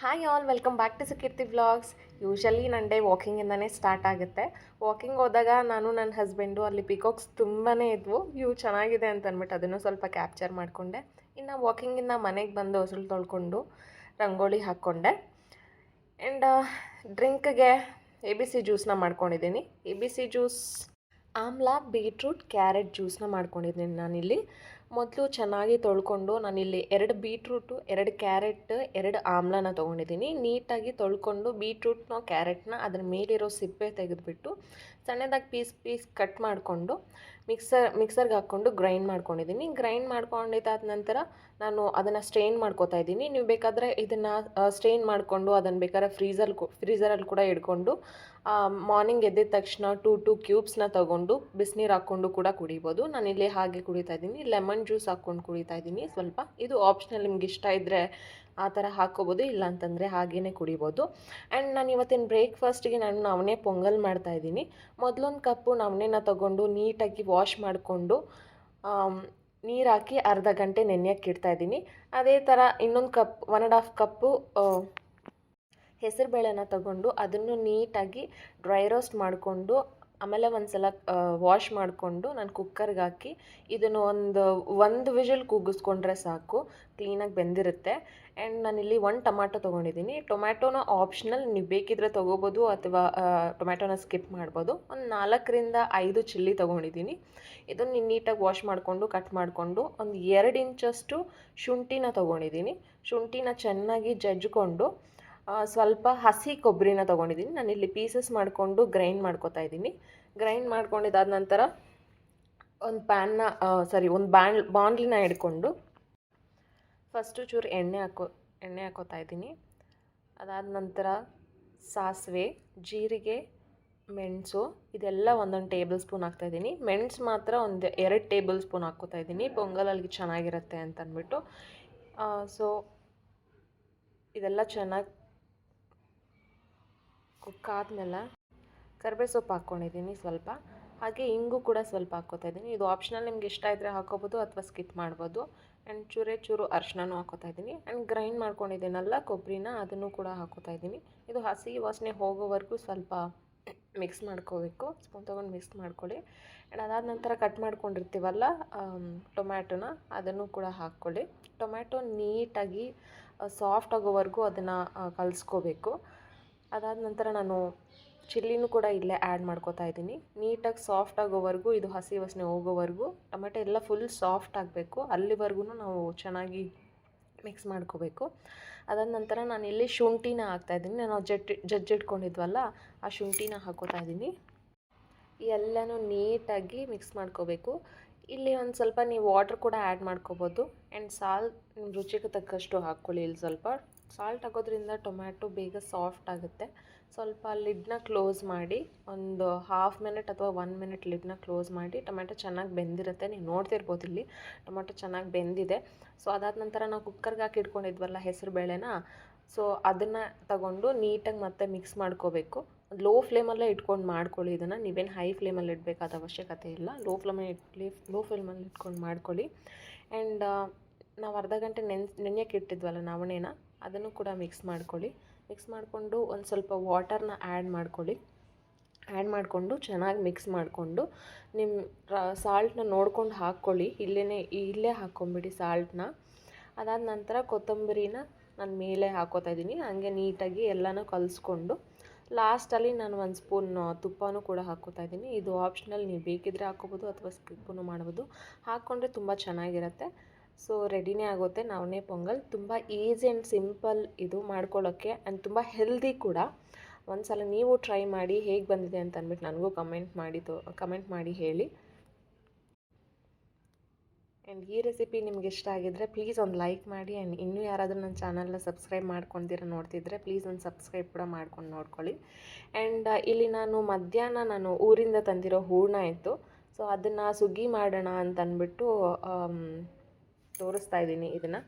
Hi all, welcome back to Sukeerthi vlogs. Usually ನನ್ನ day ವಾಕಿಂಗಿಂದನೇ start ಆಗುತ್ತೆ. ವಾಕಿಂಗ್ ಹೋದಾಗ ನಾನು ನನ್ನ ಹಸ್ಬೆಂಡು ಅಲ್ಲಿ ಪಿಕಾಕ್ಸ್ ತುಂಬಾ ಇದ್ವು. ಇವು ಚೆನ್ನಾಗಿದೆ ಅಂತ ಅಂದ್ಬಿಟ್ಟು ಅದನ್ನು ಸ್ವಲ್ಪ ಕ್ಯಾಪ್ಚರ್ ಮಾಡಿಕೊಂಡೆ. ಇನ್ನು ವಾಕಿಂಗಿಂದ ಮನೆಗೆ ಬಂದು ಹೊಸಲು ತೊಳ್ಕೊಂಡು ರಂಗೋಲಿ ಹಾಕ್ಕೊಂಡೆ. ಆ್ಯಂಡ್ ಡ್ರಿಂಕ್ಗೆ ABC ಜ್ಯೂಸನ್ನ ಮಾಡ್ಕೊಂಡಿದ್ದೀನಿ. ABC ಜ್ಯೂಸ್ ಆಮ್ಲ, ಬೀಟ್ರೂಟ್, ಕ್ಯಾರೆಟ್ ಜ್ಯೂಸನ್ನ ಮಾಡ್ಕೊಂಡಿದ್ದೀನಿ ನಾನಿಲ್ಲಿ. ಮೊದಲು ಚೆನ್ನಾಗಿ ತೊಳ್ಕೊಂಡು ನಾನಿಲ್ಲಿ 2 ಬೀಟ್ರೂಟು, 2 ಕ್ಯಾರೆಟ್, 2 ಆಮ್ಲನ ತೊಗೊಂಡಿದ್ದೀನಿ. ನೀಟಾಗಿ ತೊಳ್ಕೊಂಡು ಬೀಟ್ರೂಟ್ನ ಕ್ಯಾರೆಟ್ನ ಅದ್ರ ಮೇಲಿರೋ ಸಿಪ್ಪೆ ತೆಗೆದುಬಿಟ್ಟು ಸಣ್ಣದಾಗಿ ಪೀಸ್ ಕಟ್ ಮಾಡಿಕೊಂಡು ಮಿಕ್ಸರ್ಗೆ ಹಾಕ್ಕೊಂಡು ಗ್ರೈಂಡ್ ಮಾಡ್ಕೊಂಡಿದ್ದೀನಿ. ಗ್ರೈಂಡ್ ಮಾಡ್ಕೊಂಡಿದ್ದಾದ ನಂತರ ನಾನು ಅದನ್ನು ಸ್ಟ್ರೈನ್ ಮಾಡ್ಕೋತಾ ಇದ್ದೀನಿ. ನೀವು ಬೇಕಾದರೆ ಇದನ್ನು ಸ್ಟ್ರೈನ್ ಮಾಡಿಕೊಂಡು ಅದನ್ನು ಬೇಕಾದ್ರೆ ಫ್ರೀಝರಲ್ಲಿ ಕೂಡ ಇಟ್ಕೊಂಡು ಮಾರ್ನಿಂಗ್ ಎದ್ದಿದ ತಕ್ಷಣ 2 ಕ್ಯೂಬ್ಸ್ನ ತೊಗೊಂಡು ಬಿಸಿನೀರು ಹಾಕ್ಕೊಂಡು ಕೂಡ ಕುಡಿಬೋದು. ನಾನಿಲ್ಲಿ ಹಾಗೆ ಕುಡಿತಾ ಇದ್ದೀನಿ. ಲೆಮನ್ ಜ್ಯೂಸ್ ಹಾಕ್ಕೊಂಡು ಕುಡಿತಾ ಇದ್ದೀನಿ ಸ್ವಲ್ಪ. ಇದು ಆಪ್ಷನಲ್, ನಿಮ್ಗೆ ಇಷ್ಟ ಇದ್ದರೆ ಆ ಥರ ಹಾಕ್ಕೋಬೋದು, ಇಲ್ಲ ಅಂತಂದರೆ ಹಾಗೇ ಕುಡಿಬೋದು. ಆ್ಯಂಡ್ ನಾನು ಇವತ್ತಿನ ಬ್ರೇಕ್ಫಾಸ್ಟಿಗೆ ನಾನು ನವಣೆ ಪೊಂಗಲ್ ಮಾಡ್ತಾಯಿದ್ದೀನಿ. ಮೊದಲೊಂದು ಕಪ್ಪು ನವಣೆನ ತೊಗೊಂಡು ನೀಟಾಗಿ ವಾಶ್ ಮಾಡಿಕೊಂಡು ನೀರು ಹಾಕಿ ಅರ್ಧ ಗಂಟೆ ನೆನೆಯೋಕ್ಕೆ ಇಡ್ತಾಯಿದ್ದೀನಿ. ಅದೇ ಥರ ಇನ್ನೊಂದು ಕಪ್ 1.5 ಕಪ್ಪು ಹೆಸರುಬೇಳೆನ ತೊಗೊಂಡು ಅದನ್ನು ನೀಟಾಗಿ ಡ್ರೈ ರೋಸ್ಟ್ ಮಾಡಿಕೊಂಡು ಆಮೇಲೆ ಒಂದು ಸಲ ವಾಶ್ ಮಾಡಿಕೊಂಡು ನಾನು ಕುಕ್ಕರ್ಗೆ ಹಾಕಿ ಇದನ್ನು ಒಂದು ವಿಷಲ್ ಕೂಗಿಸ್ಕೊಂಡ್ರೆ ಸಾಕು, ಕ್ಲೀನಾಗಿ ಬೆಂದಿರುತ್ತೆ. ಆ್ಯಂಡ್ ನಾನಿಲ್ಲಿ 1 ಟೊಮ್ಯಾಟೊ ತೊಗೊಂಡಿದ್ದೀನಿ. ಟೊಮ್ಯಾಟೊನ ಆಪ್ಷನಲ್, ನೀವು ಬೇಕಿದ್ರೆ ತೊಗೋಬೋದು ಅಥವಾ ಟೊಮ್ಯಾಟೊನ ಸ್ಕಿಪ್ ಮಾಡ್ಬೋದು. ಒಂದು 4ರಿಂದ 5 ಚಿಲ್ಲಿ ತೊಗೊಂಡಿದ್ದೀನಿ. ಇದನ್ನು ನೀಟಾಗಿ ವಾಶ್ ಮಾಡಿಕೊಂಡು ಕಟ್ ಮಾಡಿಕೊಂಡು ಒಂದು 2 ಇಂಚಷ್ಟು ಶುಂಠಿನ ತೊಗೊಂಡಿದ್ದೀನಿ. ಶುಂಠಿನ ಚೆನ್ನಾಗಿ ಜಜ್ಜಿಕೊಂಡು ಸ್ವಲ್ಪ ಹಸಿ ಕೊಬ್ಬರಿನ ತೊಗೊಂಡಿದ್ದೀನಿ. ನಾನಿಲ್ಲಿ ಪೀಸಸ್ ಮಾಡಿಕೊಂಡು ಗ್ರೈಂಡ್ ಮಾಡ್ಕೊತಾ ಇದ್ದೀನಿ. ಗ್ರೈಂಡ್ ಮಾಡ್ಕೊಂಡಿದ್ದಾದ ನಂತರ ಒಂದು ಬಾಣಲಿನ ಇಟ್ಕೊಂಡು ಫಸ್ಟು ಚೂರು ಎಣ್ಣೆ ಹಾಕೋತಾ ಇದ್ದೀನಿ. ಅದಾದ ನಂತರ ಸಾಸಿವೆ, ಜೀರಿಗೆ, ಮೆಣಸು ಇದೆಲ್ಲ 1 ಟೇಬಲ್ ಸ್ಪೂನ್ ಹಾಕ್ತಾಯಿದ್ದೀನಿ. ಮೆಣಸು ಮಾತ್ರ ಒಂದು 2 ಟೇಬಲ್ ಸ್ಪೂನ್ ಹಾಕ್ಕೋತಾ ಇದ್ದೀನಿ, ಪೊಂಗಲಲ್ಲಿ ಚೆನ್ನಾಗಿರುತ್ತೆ ಅಂತ ಅಂದ್ಬಿಟ್ಟು. ಸೊ ಇದೆಲ್ಲ ಚೆನ್ನಾಗಿ ಕುಕ್ ಆದಮೇಲೆ ಕರಿಬೇವು ಸೊಪ್ಪು ಹಾಕ್ಕೊಂಡಿದ್ದೀನಿ ಸ್ವಲ್ಪ, ಹಾಗೆ ಇಂಗು ಕೂಡ ಸ್ವಲ್ಪ ಹಾಕ್ಕೋತಾ ಇದ್ದೀನಿ. ಇದು ಆಪ್ಷನಲ್, ನಿಮ್ಗೆ ಇಷ್ಟ ಇದ್ದರೆ ಹಾಕ್ಕೋಬೋದು ಅಥವಾ ಸ್ಕಿಪ್ ಮಾಡ್ಬೋದು. ಆ್ಯಂಡ್ ಚೂರು ಅರಿಶಿನೂ ಹಾಕ್ಕೋತಾ ಇದ್ದೀನಿ. ಆ್ಯಂಡ್ ಗ್ರೈಂಡ್ ಮಾಡ್ಕೊಂಡಿದ್ದೀನಲ್ಲ ಕೊಬ್ಬರಿನ, ಅದನ್ನು ಕೂಡ ಹಾಕ್ಕೋತಾ ಇದ್ದೀನಿ. ಇದು ಹಸಿ ವಾಸನೆ ಹೋಗೋವರೆಗೂ ಸ್ವಲ್ಪ ಮಿಕ್ಸ್ ಮಾಡ್ಕೋಬೇಕು. ಸ್ಪೂನ್ ತೊಗೊಂಡು ಮಿಕ್ಸ್ ಮಾಡ್ಕೊಳ್ಳಿ. ಆ್ಯಂಡ್ ಅದಾದ ನಂತರ ಕಟ್ ಮಾಡ್ಕೊಂಡಿರ್ತೀವಲ್ಲ ಟೊಮ್ಯಾಟೊನ, ಅದನ್ನು ಕೂಡ ಹಾಕ್ಕೊಳ್ಳಿ. ಟೊಮ್ಯಾಟೊ ನೀಟಾಗಿ ಸಾಫ್ಟ್ ಆಗೋವರೆಗೂ ಅದನ್ನು ಕಲಿಸ್ಕೋಬೇಕು. ಅದಾದ ನಂತರ ನಾನು ಚಿಲ್ಲಿನೂ ಕೂಡ ಇಲ್ಲೇ ಆ್ಯಡ್ ಮಾಡ್ಕೋತಾ ಇದ್ದೀನಿ. ನೀಟಾಗಿ ಸಾಫ್ಟ್ ಆಗೋವರೆಗೂ, ಇದು ಹಸಿ ವಾಸನೆ ಹೋಗೋವರೆಗೂ, ಟೊಮೆಟೊ ಎಲ್ಲ ಫುಲ್ ಸಾಫ್ಟ್ ಆಗಬೇಕು, ಅಲ್ಲಿವರೆಗೂ ನಾವು ಚೆನ್ನಾಗಿ ಮಿಕ್ಸ್ ಮಾಡ್ಕೋಬೇಕು. ಅದಾದ ನಂತರ ನಾನಿಲ್ಲಿ ಶುಂಠಿನ ಹಾಕ್ತಾಯಿದ್ದೀನಿ. ನಾವು ಜಜ್ಜಿಟ್ಕೊಂಡಿದ್ವಲ್ಲ ಆ ಶುಂಠಿನ ಹಾಕ್ಕೋತಾ ಇದ್ದೀನಿ. ಎಲ್ಲನೂ ನೀಟಾಗಿ ಮಿಕ್ಸ್ ಮಾಡ್ಕೋಬೇಕು. ಇಲ್ಲಿ ಒಂದು ಸ್ವಲ್ಪ ನೀವು ವಾಟರ್ ಕೂಡ ಆ್ಯಡ್ ಮಾಡ್ಕೋಬೋದು. ಆ್ಯಂಡ್ ಸಾಲ್ಟ್ ನಿಮ್ಮ ರುಚಿಗೆ ತಕ್ಕಷ್ಟು ಹಾಕ್ಕೊಳ್ಳಿ. ಇಲ್ಲಿ ಸ್ವಲ್ಪ ಸಾಲ್ಟ್ ಹಾಕೋದ್ರಿಂದ ಟೊಮ್ಯಾಟೊ ಬೇಗ ಸಾಫ್ಟ್ ಆಗುತ್ತೆ. ಸ್ವಲ್ಪ ಲಿಡ್ನ ಕ್ಲೋಸ್ ಮಾಡಿ ಒಂದು 1/2 ಮಿನಿಟ್ ಅಥವಾ 1 ಮಿನಿಟ್ ಲಿಡ್ನ ಕ್ಲೋಸ್ ಮಾಡಿ. ಟೊಮ್ಯಾಟೊ ಚೆನ್ನಾಗಿ ಬೆಂದಿರುತ್ತೆ, ನೀವು ನೋಡ್ತಿರ್ಬೋದು ಇಲ್ಲಿ ಟೊಮ್ಯಾಟೊ ಚೆನ್ನಾಗಿ ಬೆಂದಿದೆ. ಸೊ ಅದಾದ ನಂತರ ನಾವು ಕುಕ್ಕರ್ಗೆ ಹಾಕಿ ಇಟ್ಕೊಂಡಿದ್ವಲ್ಲ ಹೆಸರು ಬೇಳೆನ, ಸೊ ಅದನ್ನು ತಗೊಂಡು ನೀಟಾಗಿ ಮತ್ತೆ ಮಿಕ್ಸ್ ಮಾಡ್ಕೋಬೇಕು. ಲೋ ಫ್ಲೇಮಲ್ಲೇ ಇಟ್ಕೊಂಡು ಮಾಡ್ಕೊಳ್ಳಿ ಇದನ್ನು. ನೀವೇನು ಹೈ ಫ್ಲೇಮಲ್ಲಿ ಇಡಬೇಕಾದ ಅವಶ್ಯಕತೆ ಇಲ್ಲ. ಲೋ ಫ್ಲೇಮಲ್ಲಿ ಇಟ್ಕೊಂಡು ಮಾಡ್ಕೊಳ್ಳಿ. ಆ್ಯಂಡ್ ನಾವು ಅರ್ಧ ಗಂಟೆ ನೆನೆಯೋಕ್ಕೆ ಇಟ್ಟಿದ್ವಲ್ಲ ನವಣೆನ, ಅದನ್ನು ಕೂಡ ಮಿಕ್ಸ್ ಮಾಡ್ಕೊಳ್ಳಿ. ಮಿಕ್ಸ್ ಮಾಡಿಕೊಂಡು ಒಂದು ಸ್ವಲ್ಪ ವಾಟರ್ನ ಆ್ಯಡ್ ಮಾಡಿಕೊಂಡು ಚೆನ್ನಾಗಿ ಮಿಕ್ಸ್ ಮಾಡಿಕೊಂಡು ನಿಮ್ಮ ಸಾಲ್ಟನ್ನ ನೋಡ್ಕೊಂಡು ಹಾಕ್ಕೊಳ್ಳಿ. ಇಲ್ಲೇ ಹಾಕ್ಕೊಂಬಿಡಿ ಸಾಲ್ಟನ್ನ. ಅದಾದ ನಂತರ ಕೊತ್ತಂಬರಿನ ನಾನು ಮೇಲೆ ಹಾಕೋತಾ ಇದ್ದೀನಿ. ಹಾಗೆ ನೀಟಾಗಿ ಎಲ್ಲನೂ ಕಲಿಸ್ಕೊಂಡು ಲಾಸ್ಟಲ್ಲಿ ನಾನು 1 ಸ್ಪೂನ್ ತುಪ್ಪನೂ ಕೂಡ ಹಾಕ್ಕೋತಾ ಇದ್ದೀನಿ. ಇದು ಆಪ್ಷನಲ್, ನೀವು ಬೇಕಿದ್ರೆ ಹಾಕ್ಕೋಬೋದು ಅಥವಾ ಸ್ಕಿಪ್ಪನ್ನು ಮಾಡ್ಬೋದು. ಹಾಕ್ಕೊಂಡ್ರೆ ತುಂಬ ಚೆನ್ನಾಗಿರುತ್ತೆ. ಸೊ ರೆಡಿನೇ ಆಗುತ್ತೆ ನವಣೆ ಪೊಂಗಲ್. ತುಂಬ ಈಸಿ ಆ್ಯಂಡ್ ಸಿಂಪಲ್ ಇದು ಮಾಡ್ಕೊಳ್ಳೋಕ್ಕೆ, ಆ್ಯಂಡ್ ತುಂಬ ಹೆಲ್ದಿ ಕೂಡ. ಒಂದು ಸಲ ನೀವು ಟ್ರೈ ಮಾಡಿ ಹೇಗೆ ಬಂದಿದೆ ಅಂತ ಅಂದ್ಬಿಟ್ಟು ನನಗೂ ಕಮೆಂಟ್ ಮಾಡಿ ಹೇಳಿ. ಆ್ಯಂಡ್ ಈ ರೆಸಿಪಿ ನಿಮ್ಗೆ ಇಷ್ಟ ಆಗಿದ್ದರೆ ಪ್ಲೀಸ್ ಒಂದು ಲೈಕ್ ಮಾಡಿ. ಆ್ಯಂಡ್ ಇನ್ನೂ ಯಾರಾದರೂ ನನ್ನ ಚಾನಲ್ನ ಸಬ್ಸ್ಕ್ರೈಬ್ ನೋಡ್ತಿದ್ರೆ ಪ್ಲೀಸ್ ಒಂದು ಸಬ್ಸ್ಕ್ರೈಬ್ ಕೂಡ ಮಾಡ್ಕೊಂಡು ನೋಡ್ಕೊಳ್ಳಿ. ಆ್ಯಂಡ್ ಇಲ್ಲಿ ಮಧ್ಯಾಹ್ನ ಊರಿಂದ ತಂದಿರೋ ಹೂರಣ ಇತ್ತು. ಸೊ ಅದನ್ನು ಸುಗ್ಗಿ ಮಾಡೋಣ ಅಂತ ಅಂದ್ಬಿಟ್ಟು ತೋರಿಸ್ತಾ ಇದ್ದೀನಿ. ಇದನ್ನು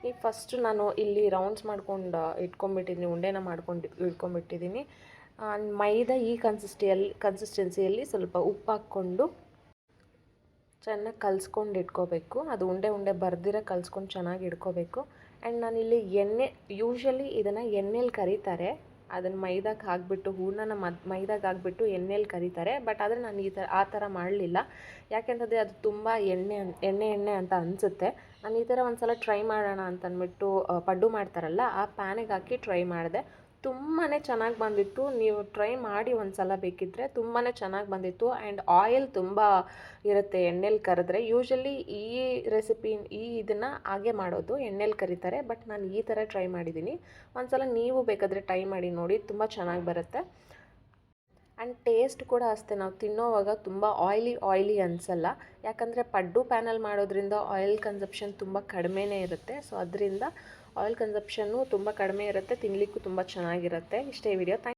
ಈಗ ಫಸ್ಟು ನಾನು ಇಲ್ಲಿ ರೌಂಡ್ಸ್ ಮಾಡ್ಕೊಂಡು ಇಟ್ಕೊಂಡ್ಬಿಟ್ಟಿದ್ದೀನಿ, ಉಂಡೆನ ಇಟ್ಕೊಂಡ್ಬಿಟ್ಟಿದ್ದೀನಿ. ಮೈದಾ ಈ ಕನ್ಸಿಸ್ಟೆನ್ಸಿಯಲ್ಲಿ ಸ್ವಲ್ಪ ಉಪ್ಪು ಹಾಕ್ಕೊಂಡು ಚೆನ್ನಾಗಿ ಕಲಿಸ್ಕೊಂಡು ಇಟ್ಕೋಬೇಕು. ಅದು ಉಂಡೆ ಬರ್ದಿರ ಕಲಿಸ್ಕೊಂಡು ಚೆನ್ನಾಗಿ ಇಟ್ಕೋಬೇಕು. ಆ್ಯಂಡ್ ನಾನಿಲ್ಲಿ ಯೂಶ್ವಲಿ ಇದನ್ನು ಎಣ್ಣೆಲಿ ಕರೀತಾರೆ, ಅದನ್ನು ಮೈದಾಕ್ಕೆ ಹಾಕಿಬಿಟ್ಟು ಹೂರ್ಣನ ಮೈದಾಗೆ ಹಾಕ್ಬಿಟ್ಟು ಎಣ್ಣೆಲಿ ಕರೀತಾರೆ. ಬಟ್ ಆದರೆ ನಾನು ಆ ಥರ ಮಾಡಲಿಲ್ಲ, ಯಾಕೆಂತಂದರೆ ಅದು ತುಂಬ ಎಣ್ಣೆ ಅಂತ ಅನಿಸುತ್ತೆ. ನಾನು ಈ ಥರ ಒಂದು ಸಲ ಟ್ರೈ ಮಾಡೋಣ ಅಂತಂದ್ಬಿಟ್ಟು ಪಡ್ಡು ಮಾಡ್ತಾರಲ್ಲ ಆ ಪ್ಯಾನಿಗೆ ಹಾಕಿ ಟ್ರೈ ಮಾಡಿದೆ. ತುಂಬಾ ಚೆನ್ನಾಗಿ ಬಂದಿತ್ತು. ನೀವು ಟ್ರೈ ಮಾಡಿ ಒಂದು ಸಲ ಬೇಕಿದ್ದರೆ, ತುಂಬಾ ಚೆನ್ನಾಗಿ ಬಂದಿತ್ತು. ಆ್ಯಂಡ್ ಆಯಿಲ್ ತುಂಬ ಇರುತ್ತೆ ಎಣ್ಣೆಲಿ ಕರೆದ್ರೆ. ಯೂಶ್ವಲಿ ಇದನ್ನು ಹಾಗೆ ಮಾಡೋದು, ಎಣ್ಣೆಲಿ ಕರೀತಾರೆ. ಬಟ್ ನಾನು ಈ ಥರ ಟ್ರೈ ಮಾಡಿದ್ದೀನಿ. ಒಂದು ಸಲ ನೀವು ಬೇಕಾದರೆ ಟ್ರೈ ಮಾಡಿ ನೋಡಿ, ತುಂಬ ಚೆನ್ನಾಗಿ ಬರುತ್ತೆ. ಆ್ಯಂಡ್ ಟೇಸ್ಟ್ ಕೂಡ ಅಷ್ಟೇ, ನಾವು ತಿನ್ನೋವಾಗ ತುಂಬ ಆಯ್ಲಿ ಅನಿಸಲ್ಲ. ಯಾಕಂದರೆ ಪಡ್ಡು ಪ್ಯಾನಲ್ಲಿ ಮಾಡೋದ್ರಿಂದ ಆಯಿಲ್ ಕನ್ಸಪ್ಷನ್ ತುಂಬ ಕಡಿಮೆನೇ ಇರುತ್ತೆ. ಸೊ ಅದರಿಂದ ಆಯಿಲ್ ಕನ್ಸಪ್ಷನ್ನು ತುಂಬ ಕಡಿಮೆ ಇರುತ್ತೆ, ತಿನ್ನಲಿಕ್ಕೂ ತುಂಬ ಚೆನ್ನಾಗಿರುತ್ತೆ. ಇಷ್ಟೇ ವಿಡಿಯೋ.